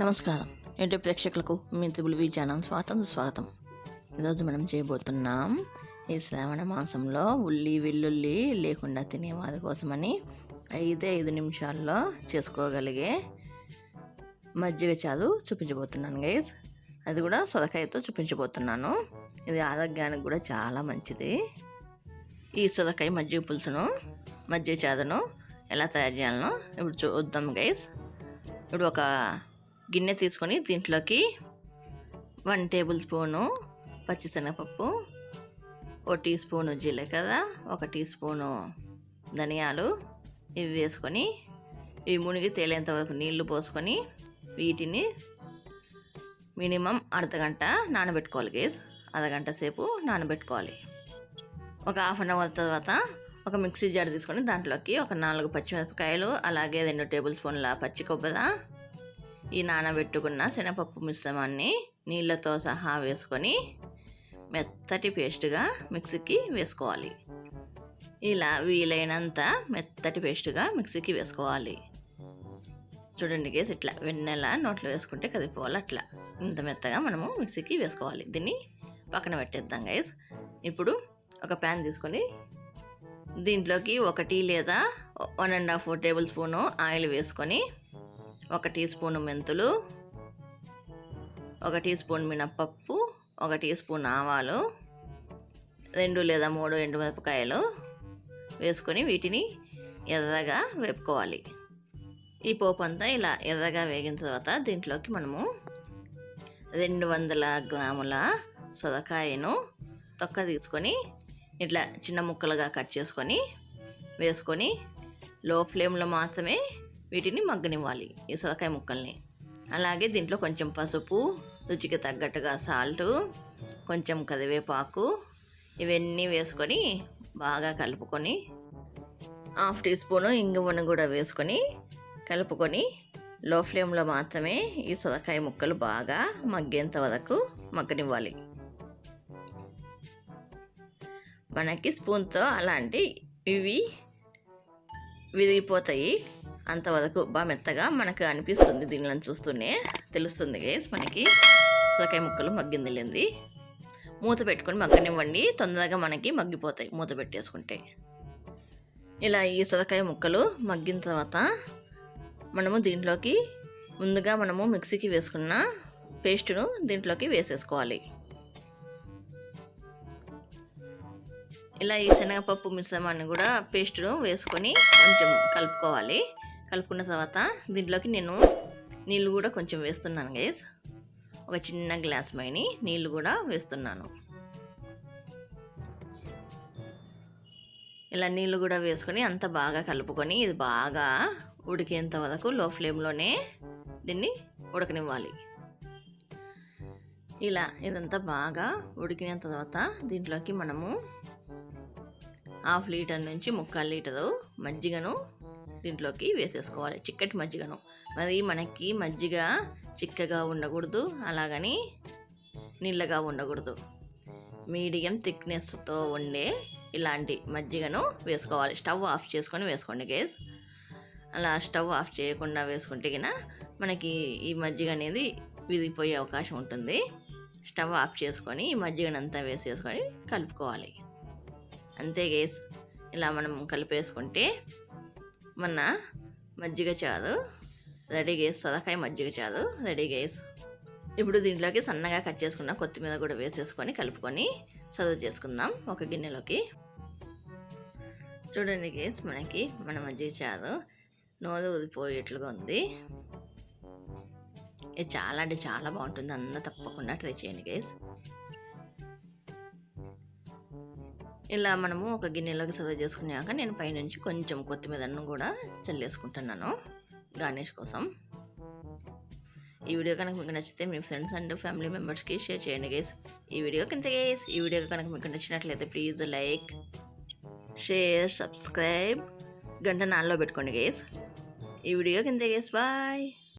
నమస్కారం. యూట్యూబ్ ప్రేక్షకులకు మీ triple channel స్వాగతం. ఈరోజు మనం చేయబోతున్నాం ఈ శ్రావణ మాసంలో ఉల్లి వెల్లుల్లి లేకుండా తినేవారి కోసమని 5 నిమిషాల్లో చేసుకోగలిగే మజ్జిగ చారు చూపించబోతున్నాను గైస్. అది కూడా సొరకాయతో చూపించబోతున్నాను. ఇది ఆరోగ్యానికి కూడా చాలా మంచిది. ఈ సొరకాయ మజ్జిగ పులుసును మజ్జిగ చారును ఎలా తయారు చేయాలనో ఇప్పుడు చూద్దాం గైస్. ఇప్పుడు ఒక గిన్నె తీసుకొని దీంట్లోకి 1 టేబుల్ స్పూను పచ్చిశనగపప్పు, 1 టీ స్పూను జీలకర్ర, 1 టీ స్పూను ధనియాలు ఇవి వేసుకొని ఇవి మునిగి తేలేంత వరకు నీళ్లు పోసుకొని వీటిని మినిమం అర్ధగంట నానబెట్టుకోవాలి గేస్. అరగంట సేపు నానబెట్టుకోవాలి. ఒక హాఫ్ అన్ అవర్ తర్వాత ఒక మిక్సీ జార్ తీసుకొని దాంట్లోకి ఒక 4 పచ్చిమిరపకాయలు, అలాగే 2 టేబుల్ స్పూన్ల పచ్చి కొబ్బరి, ఈ నానబెట్టుకున్న శనగపప్పు మిశ్రమాన్ని నీళ్ళతో సహా వేసుకొని మెత్తటి పేస్ట్గా మిక్సీకి వేసుకోవాలి. ఇలా వీలైనంత మెత్తటి పేస్ట్గా మిక్సీకి వేసుకోవాలి. చూడండి గేస్, ఇట్లా వెన్నెల నోట్లో వేసుకుంటే కదిపోవాలి. అట్లా ఇంత మెత్తగా మనము మిక్సీకి వేసుకోవాలి. దీన్ని పక్కన పెట్టేద్దాం గైస్. ఇప్పుడు ఒక ప్యాన్ తీసుకొని దీంట్లోకి 1 లేదా 1.5 టేబుల్ స్పూను ఆయిల్ వేసుకొని 1 టీ స్పూను మెంతులు, 1 టీ స్పూన్ మినప్పప్పు, 1 టీ స్పూన్ ఆవాలు, 2 లేదా 3 ఎండుమిరపకాయలు వేసుకొని వీటిని ఎర్రగా వేపుకోవాలి. ఈ పోపు అంతా ఇలా ఎర్రగా వేగిన తర్వాత దీంట్లోకి మనము 200 గ్రాముల సొరకాయను తొక్క తీసుకొని ఇట్లా చిన్న ముక్కలుగా కట్ చేసుకొని వేసుకొని లో ఫ్లేమ్లో మాత్రమే వీటిని మగ్గనివ్వాలి, ఈ సొరకాయ ముక్కల్ని. అలాగే దీంట్లో కొంచెం పసుపు, రుచికి తగ్గట్టుగా సాల్టు, కొంచెం కరివేపాకు ఇవన్నీ వేసుకొని బాగా కలుపుకొని 1/2 టీ స్పూను ఇంగువను కూడా వేసుకొని కలుపుకొని లో ఫ్లేమ్లో మాత్రమే ఈ సొరకాయ ముక్కలు బాగా మగ్గేంత వరకు మగ్గనివ్వాలి. మనకి స్పూన్తో అలాంటి ఇవి విరిగిపోతాయి, అంతవరకు బాగా మెత్తగా మనకు అనిపిస్తుంది. దీనిలో చూస్తూనే తెలుస్తుంది గైస్ మనకి సొరకాయ ముక్కలు మగ్గింది లేంది. మూత పెట్టుకొని మగ్గనివ్వండి, తొందరగా మనకి మగ్గిపోతాయి మూత పెట్టేసుకుంటే. ఇలా ఈ సొరకాయ ముక్కలు మగ్గిన తర్వాత మనము దీంట్లోకి ముందుగా మనము మిక్సీకి వేసుకున్న పేస్టును దీంట్లోకి వేసేసుకోవాలి. ఇలా ఈ శనగపప్పు మిశ్రమాన్ని కూడా పేస్టును వేసుకొని కొంచెం కలుపుకోవాలి. కలుపుకున్న తర్వాత దీంట్లోకి నేను నీళ్ళు కూడా కొంచెం వేస్తున్నాను గైస్. ఒక చిన్న గ్లాస్ మైని నీళ్ళు కూడా వేస్తున్నాను. ఇలా నీళ్ళు కూడా వేసుకొని అంత బాగా కలుపుకొని ఇది బాగా ఉడికేంత వరకు లో ఫ్లేమ్లోనే దీన్ని ఉడకనివ్వాలి. ఇలా ఇదంతా బాగా ఉడికిన తర్వాత దీంట్లోకి మనము 1/2 లీటర్ నుంచి 3/4 లీటరు మజ్జిగను దీంట్లోకి వేసేసుకోవాలి. చిక్కటి మజ్జిగను. మరి మనకి మజ్జిగ చిక్కగా ఉండకూడదు, అలాగని నీళ్ళగా ఉండకూడదు. మీడియం థిక్నెస్తో ఉండే ఇలాంటి మజ్జిగను వేసుకోవాలి. స్టవ్ ఆఫ్ చేసుకొని వేసుకోండి గైస్. అలా స్టవ్ ఆఫ్ చేయకుండా వేసుకుంటే గిన మనకి ఈ మజ్జిగ అనేది విరిగిపోయే అవకాశం ఉంటుంది. స్టవ్ ఆఫ్ చేసుకొని ఈ మజ్జిగనంతా వేసేసుకొని కలుపుకోవాలి. అంతే గైస్, ఇలా మనం కలిపేసుకుంటే మన మజ్జిగ చారు రెడీ గైస్. సొరకాయ మజ్జిగ చారు రెడీ గైస్. ఇప్పుడు దీంట్లోకి సన్నగా కట్ చేసుకున్న కొత్తిమీర కూడా వేసేసుకొని కలుపుకొని సర్వ్ చేసుకుందాం ఒక గిన్నెలోకి. చూడండి గైస్, మనకి మన మజ్జిగ చారు నోరు ఊరిపోయేట్లుగా ఉంది. ఇది చాలా అంటే చాలా బాగుంటుంది. అందరూ తప్పకుండా ట్రై చేయండి గైస్. ఇలా మనము ఒక గిన్నెలోకి సర్వ్ చేసుకున్నాక నేను పైనుంచి కొంచెం కొత్తిమీరను కూడా చల్లేసుకుంటున్నాను గార్నిష్ కోసం. ఈ వీడియో కనుక మీకు నచ్చితే మీ ఫ్రెండ్స్ అండ్ ఫ్యామిలీ మెంబర్స్కి షేర్ చేయండి గైస్. ఈ వీడియో కనుక మీకు నచ్చినట్లయితే ప్లీజ్ లైక్, షేర్, సబ్స్క్రైబ్, గంట నాల్లో పెట్టుకోండి గైస్. ఈ వీడియో కింద గైస్. బాయ్.